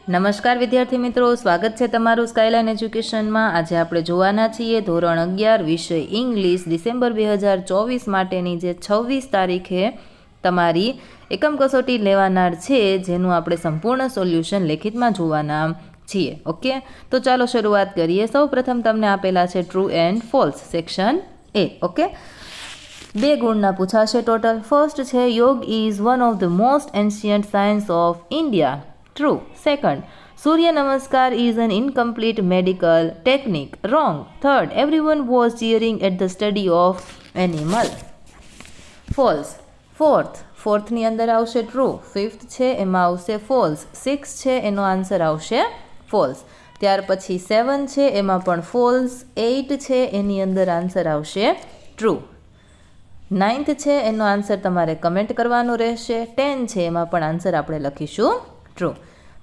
નમસ્કાર વિદ્યાર્થી મિત્રો, સ્વાગત છે તમારું સ્કાયલાઇન એજ્યુકેશનમાં। આજે આપણે જોવાના છીએ ધોરણ 11 વિષય ઇંગ્લિશ ડિસેમ્બર 2024 માટેની જે 26 તારીખે તમારી એકમ કસોટી લેવાનાર છે, જેનું આપણે સંપૂર્ણ સોલ્યુશન લેખિતમાં જોવાના છીએ। ઓકે, તો ચાલો શરૂઆત કરીએ। સૌ પ્રથમ તમને આપેલા છે true and false, section A. Okay, 2 ગુણના પૂછાશે ટોટલ। ફર્સ્ટ છે યોગ is one of the most ancient science of India, true. Second, Surya Namaskar is an incomplete medical technique, wrong. Third, everyone was cheering at the study of animal, false. Fourth ની અંદર આવશે true, fifth છે એમાં આવશે false, six છે એનો answer આવશે false, ત્યાર પછી 7 છે એમાં પણ false, 8 છે એની અંદર આન્સર આવશે true, 9th છે એનો આન્સર તમારે કમેન્ટ કરવાનો રહેશે, 10 છે એમાં પણ આન્સર આપણે લખીશું ટ્રુ।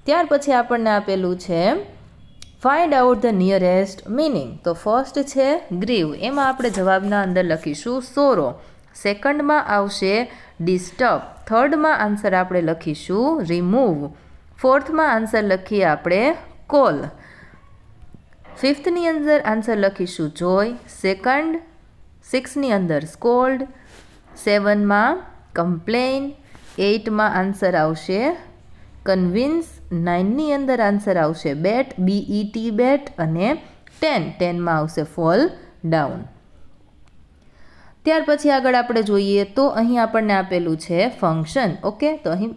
ત્યાર પછી આપણને આપેલું છે find out the nearest meaning. તો ફર્સ્ટ છે ગ્રીવ, એમાં આપણે જવાબના અંદર લખીશું સોરો, સેકન્ડમાં આવશે ડિસ્ટર્બ, થર્ડમાં આન્સર આપણે લખીશું રિમૂવ, ફોર્થમાં આન્સર લખીએ આપણે કોલ, ફિફ્થની અંદર આન્સર લખીશું જોય, સેકન્ડ, સિક્સની અંદર સ્કોલ્ડ, 7માં કમ્પ્લેન, 8માં આન્સર આવશે કન્વિન્સ, 9ની અંદર આન્સર આવશે બેટ, BET બેટ, અને 10માં આવશે ફોલ ડાઉન। ત્યાર પછી આગળ આપણે જોઈએ તો અહીં આપણને આપેલું છે ફંક્શન। ઓકે, તો અહીં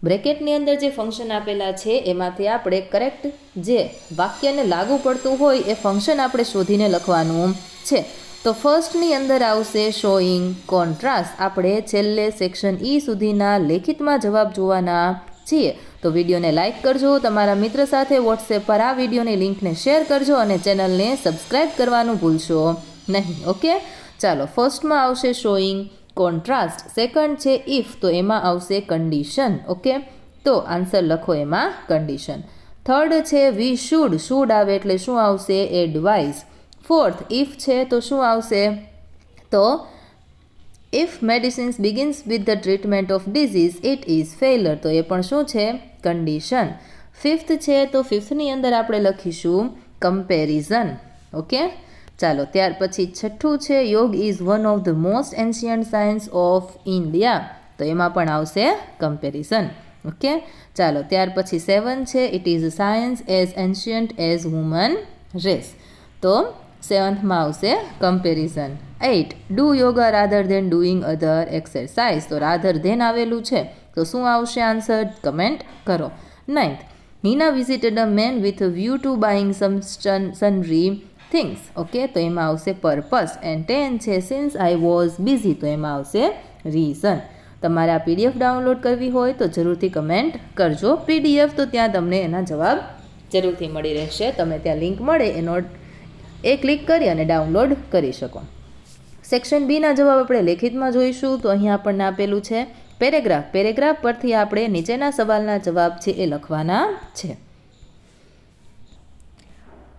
બ્રેકેટની અંદર જે ફંક્શન આપેલા છે એમાંથી આપણે કરેક્ટ જે વાક્યને લાગુ પડતું હોય એ ફંક્શન આપણે શોધીને લખવાનું છે। તો ફર્સ્ટની અંદર આવશે શોઈંગ કોન્ટ્રાસ્ટ, આપણે છેલ્લે સેક્શન ઈ સુધીના લેખિતમાં જવાબ જોવાના છીએ। તો વિડીયોને લાઇક કરજો, તમારા મિત્ર સાથે વોટ્સએપ પર આ વિડીયોની લિંકને શેર કરજો અને ચેનલને સબસ્ક્રાઈબ કરવાનું ભૂલશો નહીં। ઓકે, ચાલો, ફર્સ્ટમાં આવશે શોઈંગ કોન્ટ્રાસ્ટ, સેકન્ડ છે ઇફ, તો એમાં આવશે કન્ડિશન। ઓકે, તો આન્સર લખો એમાં કન્ડિશન। થર્ડ છે વી શુડ આવે એટલે શું આવશે એડવાઇસ, ફોર્થ ઇફ છે તો શું આવશે તો if medicines begins with the treatment of disease it is failure, તો એ પણ શું છે કન્ડિશન। ફિફ્થ છે તો ફિફ્થની અંદર આપણે લખીશું કમ્પેરિઝન। ઓકે, ચાલો, ત્યાર પછી છઠ્ઠું છે યોગ is one of the most ancient science of India, તો એમાં પણ આવશે કમ્પેરિઝન। ઓકે, ચાલો, ત્યાર પછી 7 છે it is science as ancient as human race, તો 7થમાં આવશે comparison. 8 do yoga rather than doing other exercise, તો રાધર ધેન આવેલું છે તો શું આવશે આન્સર કમેન્ટ કરો। 9th Heena visited a man with view to buying some sundry things, okay, તો એમાં આવશે પર્પસ, એન્ડ 10 છે સિન્સ આઈ વોઝ બિઝી, તો એમાં આવશે રીઝન। તમારે આ PDF ડાઉનલોડ કરવી હોય તો જરૂરથી કમેન્ટ કરજો, PDF તો ત્યાં તમને એના જવાબ જરૂરથી મળી રહેશે, તમે ત્યાં લિંક મળે એનો ક્લિક કરી અને ડાઉનલોડ કરી શકો। સેક્શન બીના જવાબ આપણે લેખિતમાં જોઈશું। તો અહીં આપણને આપેલું છે પેરેગ્રાફ પરથી આપણે નીચેના સવાલના જવાબ છે એ લખવાના છે।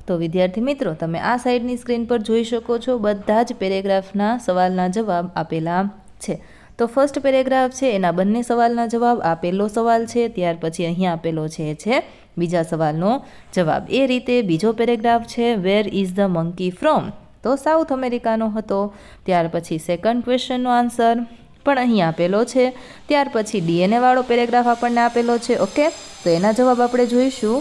તો વિદ્યાર્થી મિત્રો, તમે આ સાઈડની સ્ક્રીન પર જોઈ શકો છો બધા જ પેરેગ્રાફના સવાલના જવાબ આપેલા છે। તો ફર્સ્ટ પેરેગ્રાફ છે એના બંને સવાલના જવાબ, આ પહેલો સવાલ છે, ત્યાર પછી અહીં આપેલો છે બીજા સવાલનો જવાબ। એ રીતે બીજો પેરેગ્રાફ છે where is the monkey from, તો સાઉથ અમેરિકાનો હતો। ત્યાર પછી સેકન્ડ ક્વેશ્ચનનો આન્સર પણ અહીં આપેલો છે। ત્યાર પછી DNA વાળો પેરેગ્રાફ આપણને આપેલો છે। ઓકે, તો એના જવાબ આપણે જોઈશું।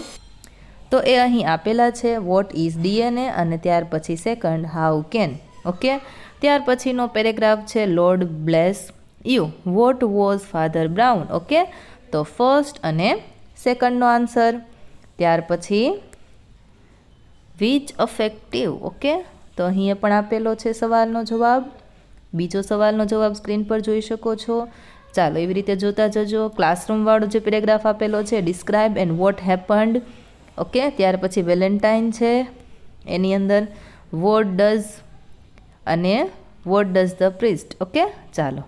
તો એ અહીં આપેલા છે વોટ ઇઝ DNA, અને ત્યાર પછી સેકન્ડ હાઉ કેન। ઓકે, ત્યાર પછીનો પેરેગ્રાફ છે lord bless you, what was father brown. Okay, તો ફર્સ્ટ અને સેકન્ડનો આન્સર। ત્યાર પછી વિચ અફેક્ટિવ, ઓકે, તો અહીં પણ આપેલો છે સવાલનો જવાબ, બીજો સવાલનો જવાબ સ્ક્રીન પર જોઈ શકો છો। ચાલો, એવી રીતે જોતા જજો। ક્લાસરૂમવાળો જે પેરેગ્રાફ આપેલો છે describe and what happened, okay, ત્યાર પછી વેલેન્ટાઇન છે એની અંદર what does the priest. Okay, ચાલો,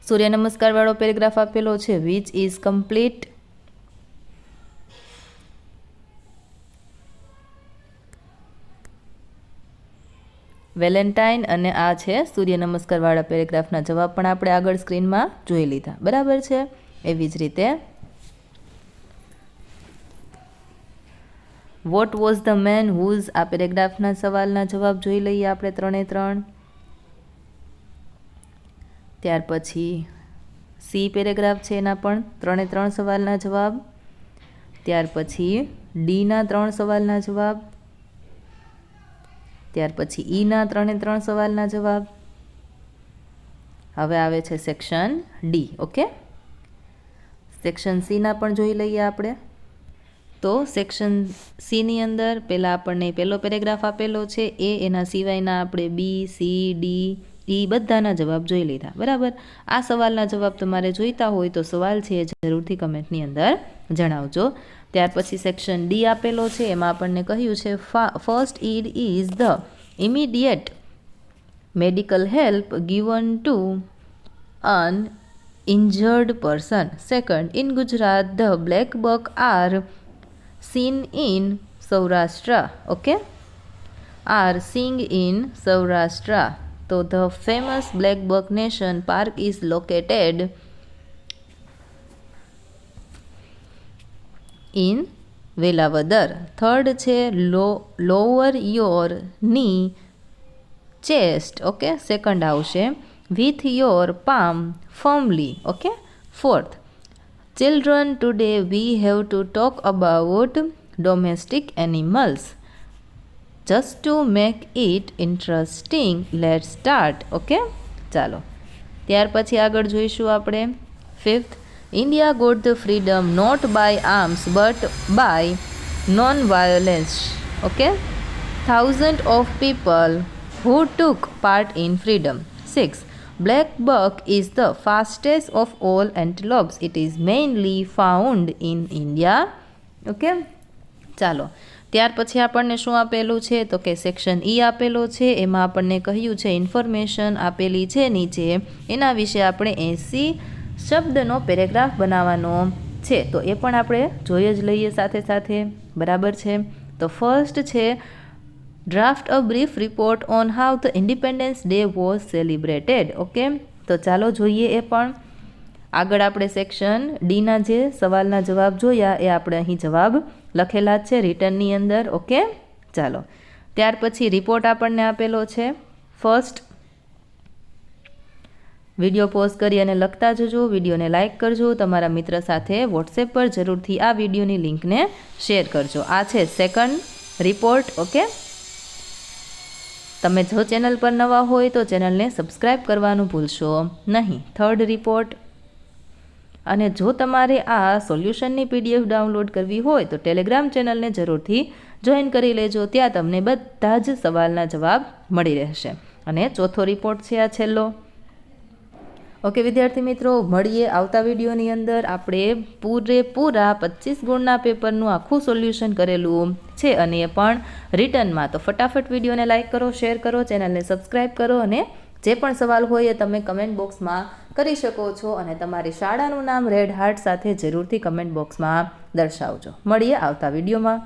સૂર્ય નમસ્કારવાળો પેરેગ્રાફ આપેલો છે વિચ ઇઝ કમ્પ્લીટ, વેલેન્ટાઇન, અને આ છે સૂર્ય નમસ્કારવાળા પેરેગ્રાફના જવાબ પણ આપણે આગળ સ્ક્રીનમાં જોઈ લીધા, બરાબર છે। એવી જ રીતે what was the man whose, આ પેરેગ્રાફના સવાલના જવાબ જોઈ લઈએ આપણે 3 એ 3. ત્યાર પછી સી પેરેગ્રાફ છે એના પણ 3 એ 3 સવાલના જવાબ. ત્યાર પછી ડીના 3 સવાલના જવાબ. ત્યાર પછી ઈના 3 એ 3 સવાલના જવાબ. હવે આવે છે સેક્શન ડી. ઓકે, સેક્શન સીના પણ જોઈ લઈએ આપણે. તો સેક્શન સીની અંદર પહેલાં આપણને પહેલો પેરેગ્રાફ આપેલો છે એ, એના સિવાયના આપણે બી, સી, ડી, ઈ બધાના જવાબ જોઈ લીધા. બરાબર, આ સવાલના જવાબ તમારે જોઈતા હોય તો સવાલ છે એ જરૂરથી કમેન્ટની અંદર જણાવજો. ત્યાર પછી સેક્શન ડી આપેલો છે, એમાં આપણને કહ્યું છે first aid is the immediate medical help given to an injured person. Second, in Gujarat, the black buck are seen in Saurashtra. Okay, are seen in Saurashtra. So the famous Black Buck Nation Park is located in Velavadar. Third છે lower your knee chest. Okay, second આવશે with your palm firmly. Okay, fourth, children, today we have to talk about domestic animals. Just to make it interesting, let's start. Okay, ચાલો ત્યાર પછી આગળ જોઈશું આપણે. Fifth, India got the freedom not by arms but by non-violence. Okay, thousands of people who took part in freedom. 6, Black buck is the fastest of all antelopes. It is mainly found in India. Okay, ચાલો ત્યાર પછી આપણને શું આપેલું છે તો કે section E આપેલો છે, એમાં આપણને કહ્યું છે ઇન્ફોર્મેશન આપેલી છે નીચે, એના વિશે આપણે 80 શબ્દનો પેરેગ્રાફ બનાવવાનો છે. તો એ પણ આપણે જોઈ જ લઈએ સાથે સાથે. બરાબર છે, તો ફર્સ્ટ છે draft a brief report on how the independence day was celebrated. Okay, તો ચાલો જોઈએ એ પણ. આગળ આપણે સેક્શન ડીના જે સવાલના જવાબ જોયા એ આપણે અહીં જવાબ લખેલા જ છે રિટર્નની અંદર. ઓકે, ચાલો ત્યાર પછી રિપોર્ટ આપણને આપેલો છે. ફર્સ્ટ, વિડીયો પોઝ કરી અને લખતા જજો, વિડીયોને લાઇક કરજો, તમારા મિત્ર સાથે વોટ્સએપ પર જરૂરથી આ વિડીયોની લિંકને શેર કરજો. આ છે સેકન્ડ રિપોર્ટ. ઓકે, તમે જો ચેનલ પર નવા હોય તો ચેનલને સબસ્ક્રાઈબ કરવાનું ભૂલશો નહીં. Third report. અને જો તમારે આ સોલ્યુશનની પીડીએફ ડાઉનલોડ કરવી હોય તો ટેલિગ્રામ ચેનલને જરૂરથી જોઈન કરી લેજો, ત્યાં તમને બધા જ સવાલના જવાબ મળી રહેશે. અને ચોથો રિપોર્ટ છે આ છેલ્લો. ઓકે વિદ્યાર્થી મિત્રો, મળીએ આવતા વિડીયોની અંદર. આપણે પૂરેપૂરા 25 ગુણના પેપરનું આખું સોલ્યુશન કરેલું છે અને એ પણ રિટર્નમાં. તો ફટાફટ વિડીયોને લાઇક કરો, શેર કરો, ચેનલને સબસ્ક્રાઈબ કરો અને જે પણ સવાલ હોય એ તમે કમેન્ટ બોક્સમાં કરી શકો છો અને તમારી શાળાનું નામ રેડ હાર્ટ સાથે જરૂરથી કમેન્ટ બોક્સમાં દર્શાવજો. મળીએ આવતા વિડીયોમાં.